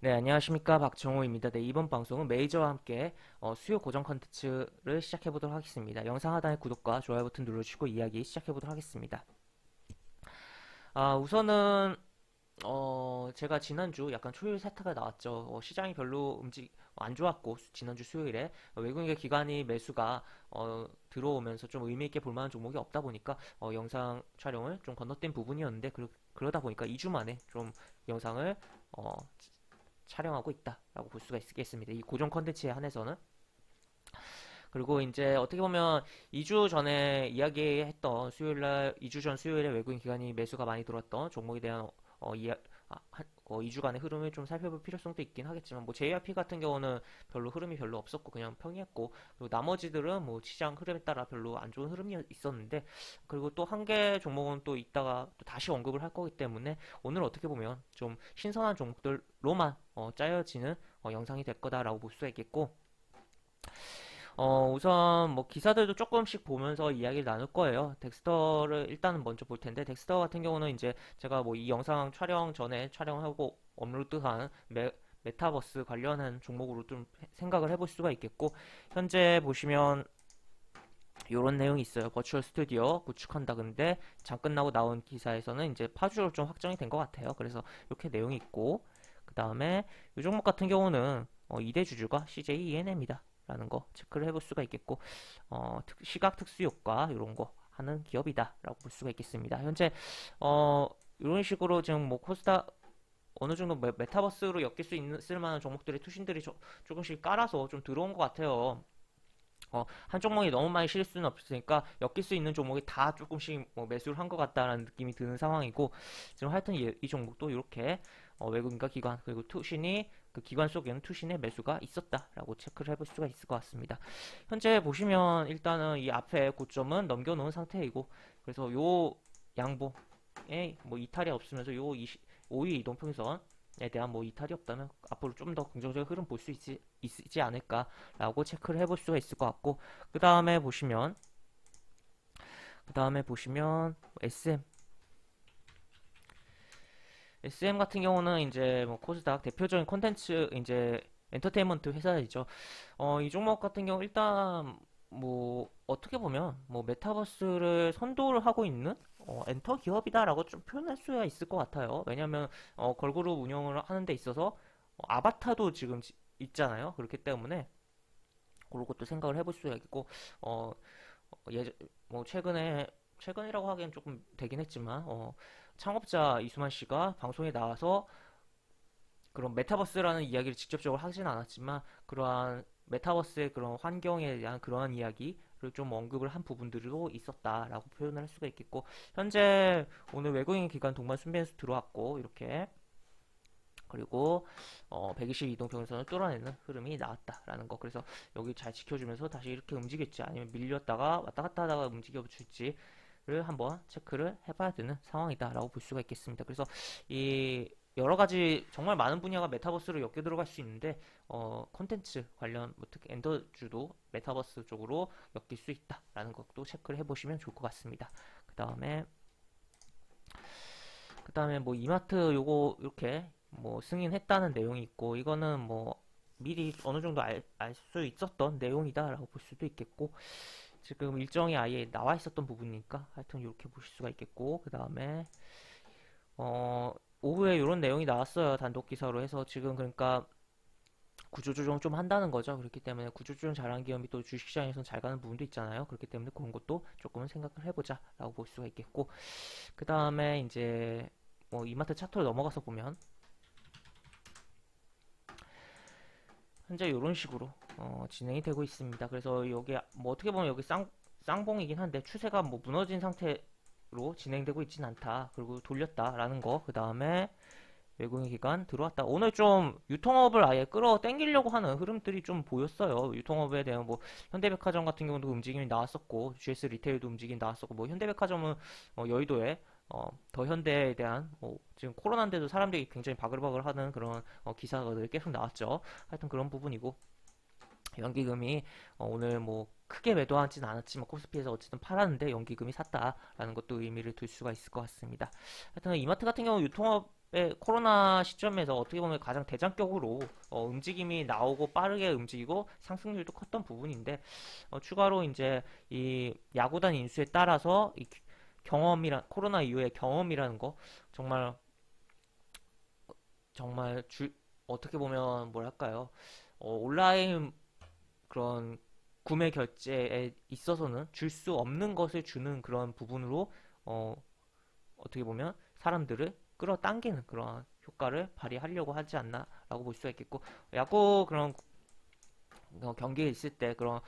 네, 안녕하십니까. 박정호입니다. 네, 이번 방송은 메이저와 함께 수요 고정 컨텐츠를 시작해 보도록 하겠습니다. 영상 하단에 구독과 좋아요 버튼 눌러주시고 이야기 시작해 보도록 하겠습니다. 우선은 제가 지난주 약간 초유의 사태가 나왔죠. 시장이 별로 안 좋았고 지난주 수요일에 외국인의 기관이 매수가 들어오면서 좀 의미 있게 볼 만한 종목이 없다 보니까 영상 촬영을 좀 건너뛴 부분이었는데 그러다 보니까 2주 만에 좀 영상을 어, 촬영하고 있다라고 볼 수가 있겠습니다. 이 고정 컨텐츠에 한해서는. 그리고 이제 어떻게 보면 2주 전에 이야기했던 수요일날 2주 전 수요일에 외국인 기관이 매수가 많이 들어왔던 종목에 대한 2주간의 흐름을 좀 살펴볼 필요성도 있긴 하겠지만 뭐 JYP 같은 경우는 별로 흐름이 별로 없었고 그냥 평이했고, 그리고 나머지들은 뭐 시장 흐름에 따라 별로 안 좋은 흐름이 있었는데, 그리고 또 한 개 종목은 또 이따가 또 다시 언급을 할 거기 때문에 오늘 어떻게 보면 좀 신선한 종목들로만 짜여지는 영상이 될 거다라고 볼 수가 있겠고, 우선 뭐 기사들도 조금씩 보면서 이야기를 나눌 거예요. 덱스터를 일단은 먼저 볼 텐데, 덱스터 같은 경우는 이제 제가 뭐 이 영상 촬영 전에 촬영하고 업로드한 메타버스 관련한 종목으로 좀 생각을 해볼 수가 있겠고, 현재 보시면 이런 내용이 있어요. 버추얼 스튜디오 구축한다. 근데 장 끝나고 나온 기사에서는 이제 파주로 좀 확정이 된 것 같아요. 그래서 이렇게 내용이 있고, 그 다음에 이 종목 같은 경우는 2대 주주가 CJ ENM이다 라는 거 체크를 해볼 수가 있겠고, 시각 특수 효과 이런 거 하는 기업이다 라고 볼 수가 있겠습니다. 현재 어, 이런 식으로 지금 뭐 코스닥 어느 정도 메타버스로 엮일 수 있을 만한 종목들의 투신들이 조금씩 깔아서 좀 들어온 것 같아요. 한 종목이 너무 많이 실을 수는 없으니까 엮일 수 있는 종목이 다 조금씩 뭐 매수를 한 것 같다라는 느낌이 드는 상황이고, 지금 하여튼 이 종목도 이렇게 외국인과 기관 그리고 투신이 그 기관 속에는 투신의 매수가 있었다라고 체크를 해볼 수가 있을 것 같습니다. 현재 보시면 일단은 이 앞에 고점은 넘겨놓은 상태이고, 그래서 요 양봉에 뭐 이탈이 없으면서 요 5위 이동평선 에 대한 뭐 이탈이 없다면 앞으로 좀 더 긍정적인 흐름 볼 수 있지 않을까라고 체크를 해볼 수가 있을 것 같고, 그 다음에 보시면 SM 같은 경우는 이제 뭐 코스닥 대표적인 콘텐츠 이제 엔터테인먼트 회사이죠. 이 종목 같은 경우 일단 뭐 어떻게 보면 뭐 메타버스를 선도를 하고 있는 엔터 기업이다라고 좀 표현할 수가 있을 것 같아요. 왜냐하면 걸그룹 운영을 하는 데 있어서 아바타도 지금 있잖아요. 그렇기 때문에 그런 것도 생각을 해볼 수가 있고, 어, 예, 뭐 최근이라고 하기엔 조금 되긴 했지만 창업자 이수만 씨가 방송에 나와서 그런 메타버스라는 이야기를 직접적으로 하진 않았지만 그러한 메타버스의 그런 환경에 대한 그러한 이야기를 좀 언급을 한 부분들도 있었다라고 표현을 할 수가 있겠고, 현재 오늘 외국인 기관 동반 순매수 들어왔고 이렇게, 그리고 120 이동평선을 뚫어내는 흐름이 나왔다라는 거. 그래서 여기 잘 지켜주면서 다시 이렇게 움직일지 아니면 밀렸다가 왔다 갔다 하다가 움직여 줄지를 한번 체크를 해봐야 되는 상황이다라고 볼 수가 있겠습니다. 그래서 이 여러 가지 정말 많은 분야가 메타버스로 엮여 들어갈 수 있는데 콘텐츠 관련 뭐 특히 엔더주도 메타버스 쪽으로 엮일 수 있다라는 것도 체크를 해보시면 좋을 것 같습니다. 그 다음에 뭐 이마트 요거 이렇게 뭐 승인했다는 내용이 있고, 이거는 뭐 미리 어느 정도 알 수 있었던 내용이다라고 볼 수도 있겠고, 지금 일정이 아예 나와 있었던 부분이니까 하여튼 이렇게 보실 수가 있겠고, 그 다음에 어 오후에 이런 내용이 나왔어요. 단독 기사로 해서 지금 그러니까 구조조정 좀 한다는 거죠. 그렇기 때문에 구조조정 잘한 기업이 또 주식시장에서는 잘 가는 부분도 있잖아요. 그렇기 때문에 그런 것도 조금은 생각을 해보자라고 볼 수가 있겠고, 그 다음에 이제 뭐 이마트 차트로 넘어가서 보면 현재 이런 식으로 진행이 되고 있습니다. 그래서 여기 뭐 어떻게 보면 여기 쌍봉이긴 한데 추세가 뭐 무너진 상태로 진행되고 있진 않다. 그리고 돌렸다라는 거. 그 다음에 외국인 기관 들어왔다. 오늘 좀 유통업을 아예 끌어당기려고 하는 흐름들이 좀 보였어요. 유통업에 대한 뭐 현대백화점 같은 경우도 움직임이 나왔었고, GS 리테일도 움직임이 나왔었고, 뭐 현대백화점은 여의도에 더 현대에 대한 지금 코로나인데도 사람들이 굉장히 바글바글 하는 그런 기사가 계속 나왔죠. 하여튼 그런 부분이고, 연기금이 오늘 뭐 크게 매도하진 않았지만 코스피에서 어쨌든 팔았는데 연기금이 샀다라는 것도 의미를 둘 수가 있을 것 같습니다. 하여튼 이마트 같은 경우 유통업 코로나 시점에서 어떻게 보면 가장 대장격으로 움직임이 나오고 빠르게 움직이고 상승률도 컸던 부분인데 추가로 이제 이 야구단 인수에 따라서 이 코로나 이후의 경험이라는 거 정말 정말 어떻게 보면 뭐랄까요? 온라인 그런 구매 결제에 있어서는 줄 수 없는 것을 주는 그런 부분으로 어, 어떻게 보면 사람들을 끌어당기는 그런 효과를 발휘하려고 하지 않나라고 볼 수가 있겠고 야구 그런 경기에 있을 때 그런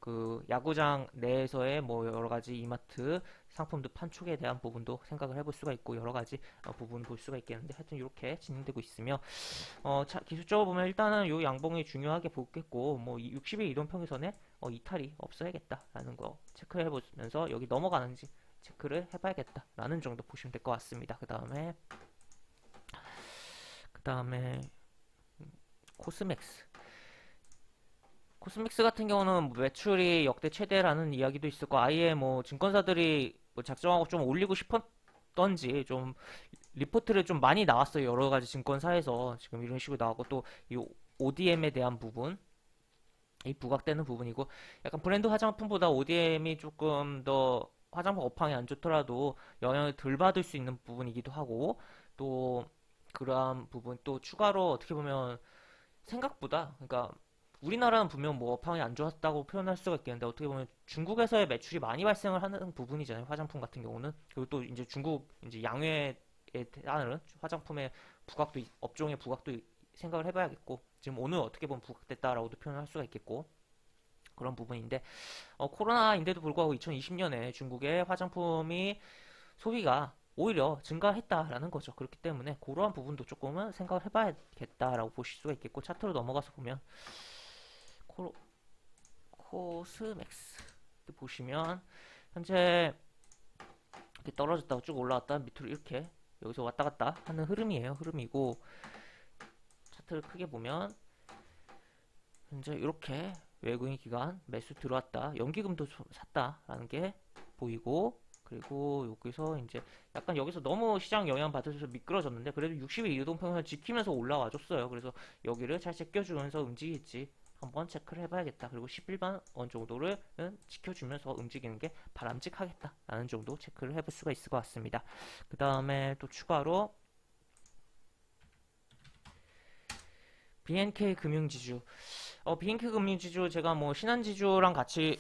그 야구장 내에서의 뭐 여러 가지 이마트 상품들 판촉에 대한 부분도 생각을 해볼 수가 있고 여러 가지 부분 볼 수가 있겠는데 하여튼 이렇게 진행되고 있으며 기술적으로 보면 일단은 요 양봉이 중요하게 보겠고 뭐 60일 이동평균선에 이탈이 없어야겠다라는 거 체크해 보면서 여기 넘어가는지 체크를 해봐야겠다라는 정도 보시면 될 것 같습니다. 그 다음에 코스맥스 코스믹스 같은 경우는 뭐 매출이 역대 최대라는 이야기도 있었고 아예 뭐 증권사들이 뭐 작정하고 좀 올리고 싶었던지 좀 리포트를 좀 많이 나왔어요. 여러 가지 증권사에서 지금 이런 식으로 나오고 또 이 ODM에 대한 부분 이 부각되는 부분이고 약간 브랜드 화장품보다 ODM이 조금 더 화장품 업황이 안 좋더라도 영향을 덜 받을 수 있는 부분이기도 하고 또 그러한 부분 또 추가로 어떻게 보면 생각보다 그러니까 우리나라는 분명 뭐 업황이 안 좋았다고 표현할 수가 있겠는데 어떻게 보면 중국에서의 매출이 많이 발생을 하는 부분이잖아요. 화장품 같은 경우는 그리고 또 이제 중국 이제 양회에 따른 화장품의 업종의 부각도 생각을 해봐야겠고 지금 오늘 어떻게 보면 부각됐다라고도 표현할 수가 있겠고 그런 부분인데 코로나인데도 불구하고 2020년에 중국의 화장품이 소비가 오히려 증가했다라는 거죠. 그렇기 때문에 그러한 부분도 조금은 생각을 해봐야겠다라고 보실 수가 있겠고 차트로 넘어가서 보면 코, 코스맥스 보시면 현재 이렇게 떨어졌다가 쭉 올라왔다 밑으로 이렇게 여기서 왔다 갔다 하는 흐름이고 차트를 크게 보면 현재 이렇게 외국인 기관 매수 들어왔다 연기금도 샀다라는 게 보이고 그리고 여기서 이제 약간 여기서 너무 시장 영향 받아서 미끄러졌는데 그래도 60일 이동평균을 지키면서 올라와 줬어요. 그래서 여기를 잘 제껴주면서 움직일지 한번 체크를 해봐야겠다. 그리고 11만 원 정도를 지켜주면서 움직이는 게 바람직하겠다라는 정도 체크를 해볼 수가 있을 것 같습니다. 그 다음에 또 추가로 BNK 금융지주 BNK 금융지주 제가 뭐 신한지주랑 같이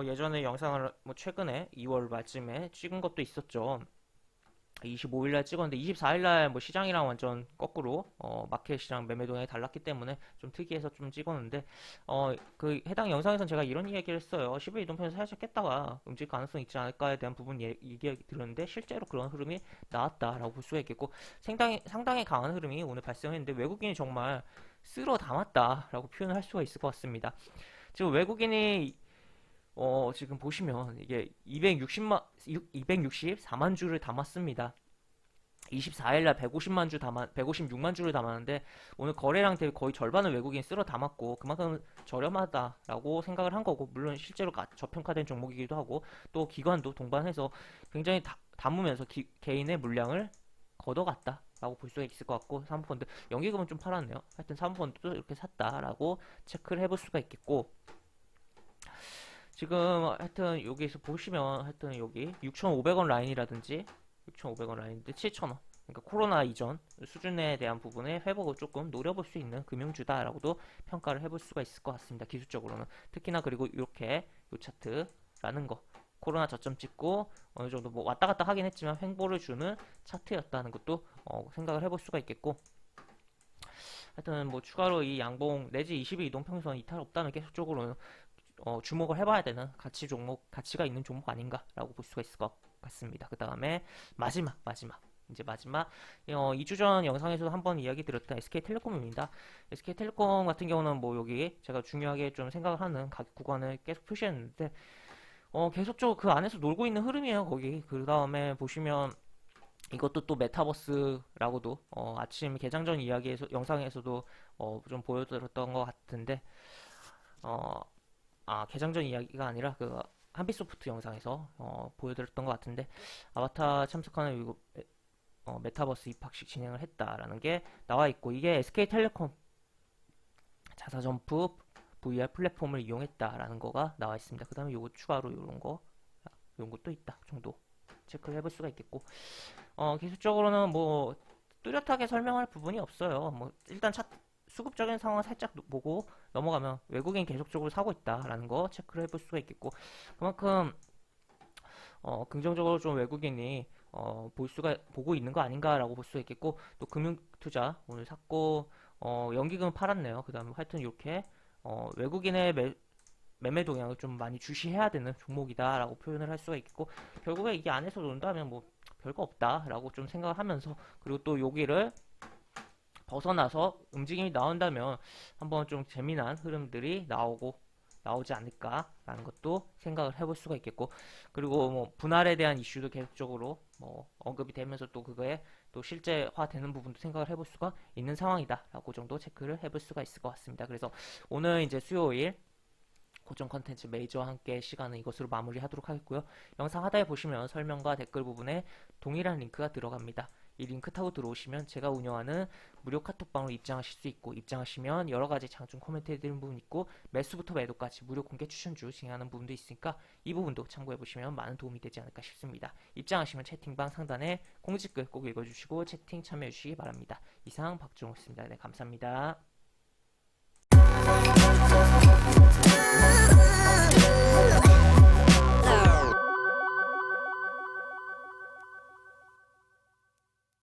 예전에 영상을 뭐 최근에 2월 말쯤에 찍은 것도 있었죠. 25일날 찍었는데 24일날 뭐 시장이랑 완전 거꾸로 마켓이랑 매매동향이 달랐기 때문에 좀 특이해서 좀 찍었는데 그 해당 영상에선 제가 이런 이야기를 했어요. 10일 이동편에서 살짝 깼다가 움직일 가능성이 있지 않을까에 대한 부분 얘기 들었는데 실제로 그런 흐름이 나왔다라고 볼 수가 있겠고 상당히 강한 흐름이 오늘 발생했는데 외국인이 정말 쓸어 담았다라고 표현을 할 수가 있을 것 같습니다. 지금 외국인이 지금 보시면 이게 264만 주를 담았습니다. 24일날 156만 주를 담았는데 오늘 거래량 대비 거의 절반을 외국인이 쓸어 담았고 그만큼 저렴하다라고 생각을 한 거고 물론 실제로 저평가된 종목이기도 하고 또 기관도 동반해서 굉장히 담으면서 개인의 물량을 걷어갔다라고 볼 수가 있을 것 같고 사모펀드 연기금은 좀 팔았네요. 하여튼 사모펀드도 이렇게 샀다라고 체크를 해볼 수가 있겠고 지금 하여튼 여기서 보시면 하여튼 여기 6,500원 라인이라든지 6,500원 라인인데 7,000원 그러니까 코로나 이전 수준에 대한 부분의 회복을 조금 노려볼 수 있는 금융주다라고도 평가를 해볼 수가 있을 것 같습니다. 기술적으로는 특히나 그리고 이렇게 요 차트라는 거 코로나 저점 찍고 어느 정도 뭐 왔다 갔다 하긴 했지만 횡보를 주는 차트였다는 것도 생각을 해볼 수가 있겠고 하여튼 뭐 추가로 이 양봉 내지 20일 이동평선 이탈 없다면 계속적으로 주목을 해봐야 되는 가치가 있는 종목 아닌가라고 볼 수가 있을 것 같습니다. 그 다음에 이제 마지막 2주 전 영상에서도 한번 이야기 드렸던 SK텔레콤입니다. SK텔레콤 같은 경우는 뭐 여기 제가 중요하게 좀 생각을 하는 가격 구간을 계속 표시했는데 계속적으로 그 안에서 놀고 있는 흐름이에요. 거기 그 다음에 보시면 이것도 또 메타버스라고도 아침 개장 전 영상에서도 좀 보여드렸던 것 같은데 개장 전 이야기가 아니라 그 한빛소프트 영상에서 보여드렸던 것 같은데 아바타 참석하는 메타버스 입학식 진행을 했다라는 게 나와 있고 이게 SK텔레콤 자사점프 VR 플랫폼을 이용했다라는 거가 나와 있습니다. 그 다음에 요거 추가로 요런 것도 있다 정도 체크를 해볼 수가 있겠고 기술적으로는 뭐 뚜렷하게 설명할 부분이 없어요. 뭐 일단 수급적인 상황 살짝 보고 넘어가면 외국인 계속적으로 사고 있다라는 거 체크를 해볼 수가 있겠고 그만큼 긍정적으로 좀 외국인이 보고 있는 거 아닌가라고 볼 수가 있겠고 또 금융투자 오늘 샀고 연기금 팔았네요. 그 다음에 하여튼 이렇게 외국인의 매매 동향을 좀 많이 주시해야 되는 종목이다라고 표현을 할 수가 있겠고 결국에 이게 안에서 논다면 뭐 별거 없다라고 좀 생각을 하면서 그리고 또 여기를 벗어나서 움직임이 나온다면 한번 좀 재미난 흐름들이 나오지 않을까라는 것도 생각을 해볼 수가 있겠고 그리고 뭐 분할에 대한 이슈도 계속적으로 뭐 언급이 되면서 또 그거에 또 실제화되는 부분도 생각을 해볼 수가 있는 상황이다라고 정도 체크를 해볼 수가 있을 것 같습니다. 그래서 오늘 이제 수요일 고정 컨텐츠 메이저와 함께 시간은 이것으로 마무리하도록 하겠고요. 영상 하단에 보시면 설명과 댓글 부분에 동일한 링크가 들어갑니다. 이 링크 타고 들어오시면 제가 운영하는 무료 카톡방으로 입장하실 수 있고 입장하시면 여러가지 장중 코멘트 해드리는 부분 있고 매수부터 매도까지 무료 공개 추천주 진행하는 부분도 있으니까 이 부분도 참고해보시면 많은 도움이 되지 않을까 싶습니다. 입장하시면 채팅방 상단에 공지글 꼭 읽어주시고 채팅 참여해주시기 바랍니다. 이상 박종호였습니다. 네, 감사합니다.